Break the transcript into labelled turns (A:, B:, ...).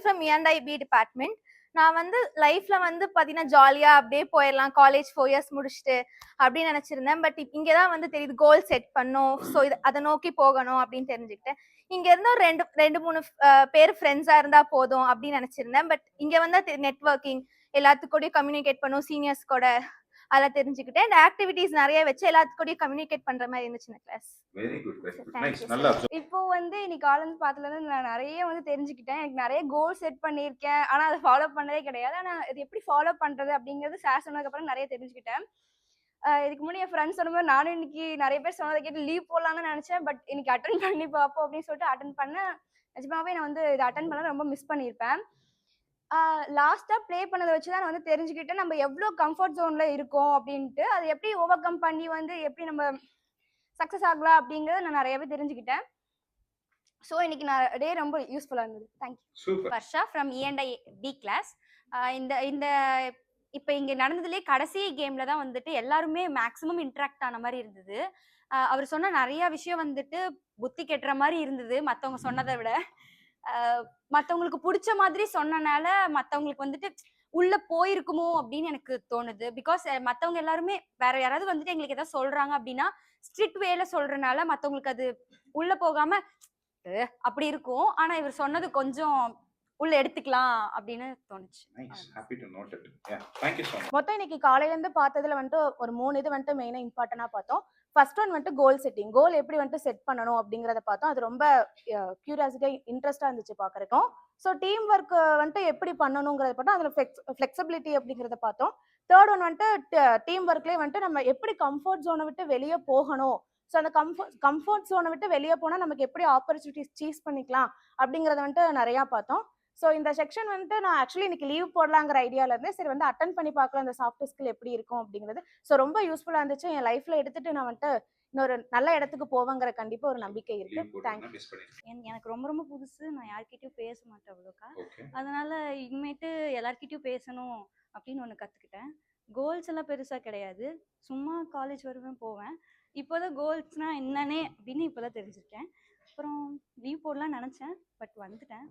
A: From E&IB department. நான் வந்து லைஃப்ல வந்து பாத்தீங்கன்னா ஜாலியா அப்படியே போயிடலாம், காலேஜ் 4 இயர்ஸ் முடிச்சுட்டு அப்படின்னு நினைச்சிருந்தேன். பட் இங்கதான் வந்து தெரியுது கோல் செட் பண்ணும், ஸோ அதை நோக்கி போகணும் அப்படின்னு தெரிஞ்சுக்கிட்டேன். இங்க இருந்தும் ரெண்டு மூணு பேர் ஃப்ரெண்ட்ஸா இருந்தா போதும் அப்படின்னு நினைச்சிருந்தேன். பட் இங்க வந்து நெட்வொர்க்கிங், எல்லாத்துக்கூடயும் கம்யூனிகேட் பண்ணும், சீனியர்ஸ் கூட அதெல்லாம் தெரிஞ்சுக்கிட்டேன். இந்த ஆக்டிவிட்டீஸ் நிறைய வச்சு எல்லாத்துக்கூடயும் கம்யூனிகேட் பண்ற மாதிரி இருந்துச்சு class.
B: Very good, very good, nice. நல்லா
C: இப்போ வந்து இன்னைக்கு காலேஜ் பார்த்ததுல நான் நிறைய வந்து தெரிஞ்சுக்கிட்டேன். எனக்கு நிறைய கோல் செட் பண்ணியிருக்கேன், ஆனா அதை ஃபாலோ பண்ணதே கிடையாது. ஆனா இது எப்படி ஃபாலோ பண்றது அப்படிங்கிறது சார் சொன்னதுக்கு அப்புறம் நிறைய தெரிஞ்சுக்கிட்டேன். இதுக்கு முன்னாடி என் ஃப்ரெண்ட்ஸ் சொன்ன மாதிரி நானும் இன்னைக்கு நிறைய பேர் சொன்னதை கேட்டு லீவ் போடலாம்னு நினைச்சேன். பட் இன்னைக்கு அட்டன் பண்ணி பார்ப்போம் அப்படின்னு சொல்லிட்டு அட்டன் பண்ணேன். நிஜமாவே நான் வந்து இதை அட்டன் பண்ண ரொம்ப மிஸ் பண்ணியிருப்பேன். லாஸ்டா ப்ளே பண்ணதை வச்சு தான் நான் வந்து தெரிஞ்சுக்கிட்டேன் நம்ம எவ்வளோ கம்ஃபர்ட் ஜோன்ல இருக்கோம் அப்படின்ட்டு. அதை எப்படி ஓவர் கம் பண்ணி வந்து எப்படி நம்ம சக்ஸஸ் ஆகலாம் அப்படிங்கறத நான் நிறையவே தெரிஞ்சுக்கிட்டேன். ஸோ இன்னைக்கு நான் டே ரொம்ப யூஸ்ஃபுல்லாக இருந்தது. Thank you.
D: Varsha from E&IB class. இந்த இந்த இப்போ இங்கே நடந்ததுலேயே கடைசி கேமில் தான் வந்துட்டு எல்லாருமே மேக்ஸிமம் இன்ட்ராக்ட் ஆன மாதிரி இருந்தது. அவர் சொன்ன நிறைய விஷயம் வந்துட்டு புத்தி கெட்டுற மாதிரி இருந்தது மற்றவங்க சொன்னதை விட. மற்றவங்களுக்கு பிடிச்ச மாதிரி சொன்னனால மற்றவங்களுக்கு வந்துட்டு உள்ள போயிருக்குமோ அப்படின்னு எனக்கு தோணுது. பிகாஸ் மற்றவங்க எல்லாருமே வேற யாராவது வந்துட்டு எங்களுக்கு ஏதாவது சொல்றாங்க அப்படின்னா ஸ்ட்ரிக்ட் வேல சொல்றனால மற்றவங்களுக்கு அது உள்ள போகாம அப்படி இருக்கும். ஆனா இவர் சொன்னது கொஞ்சம் உள்ள எடுத்துக்கலாம் அப்படின்னு தோணுச்சு.
E: மொத்தம் இன்னைக்கு காலையில இருந்து பார்த்ததுல வந்துட்டு ஒரு 3 இது வந்துட்டு மெயினா இம்பார்ட்டன்டா பார்த்தோம். ஃபர்ஸ்ட் ஒன் வந்துட்டு கோல் செட்டிங். கோல் எப்படி வந்துட்டு செட் பண்ணணும் அப்படிங்கறத பார்த்தோம். அது ரொம்ப கியூரியாசிட்டியா இன்ட்ரெஸ்டா இருந்துச்சு பாக்குறதுக்கும். ஸோ டீம் ஒர்க் வந்துட்டு எப்படி பண்ணணுங்கிறத பார்த்தோம். அதுல ஃபிளெக்சிபிலிட்டி அப்படிங்கறத பார்த்தோம். தேர்ட் ஒன் வந்துட்டு டீம் ஒர்க்லேயே வந்துட்டு நம்ம எப்படி கம்ஃபர்ட் ஜோனை விட்டு வெளியே போகணும், ஸோ அந்த கம்ஃபர்ட் ஜோனை விட்டு வெளியே போனால் நமக்கு எப்படி ஆப்பர்ச்சுனிட்டிஸ் சீஸ் பண்ணிக்கலாம் அப்படிங்கிறத வந்துட்டு நிறையா பார்த்தோம். ஸோ இந்த செக்ஷன் வந்துட்டு நான் ஆக்சுவலி இன்னைக்கு லீவ் போடலாங்கிற ஐடியாவில் இருந்தேன். சரி வந்து அட்டன் பண்ணி பார்க்கலாம் இந்த சாஃப்ட் ஸ்கில் எப்படி இருக்கும் அப்படிங்கிறது. ஸோ ரொம்ப யூஸ்ஃபுல்லாக இருந்துச்சு. என் லைஃப்ல எடுத்துட்டு நான் வந்துட்டு இன்னொரு நல்ல இடத்துக்கு போவாங்கிற கண்டிப்பா ஒரு நம்பிக்கை இருக்கு. தேங்க்யூ.
D: எனக்கு ரொம்ப ரொம்ப புதுசு. நான் யார்கிட்டயும் பேச மாட்டேன் அவ்வளோக்கா. அதனால இனிமேட்டு எல்லார்கிட்டயும் பேசணும் அப்படின்னு ஒன்று கற்றுக்கிட்டேன். கோல்ஸ் எல்லாம் பெருசாக கிடையாது, சும்மா காலேஜ் வருவேன் போவேன். இப்போதான் கோல்ஸ்னா என்னன்னே அப்படின்னு இப்போதான் தெரிஞ்சிருக்கேன். அப்புறம் லீவ் போடலாம்னு நினச்சேன், பட் வந்துட்டேன்.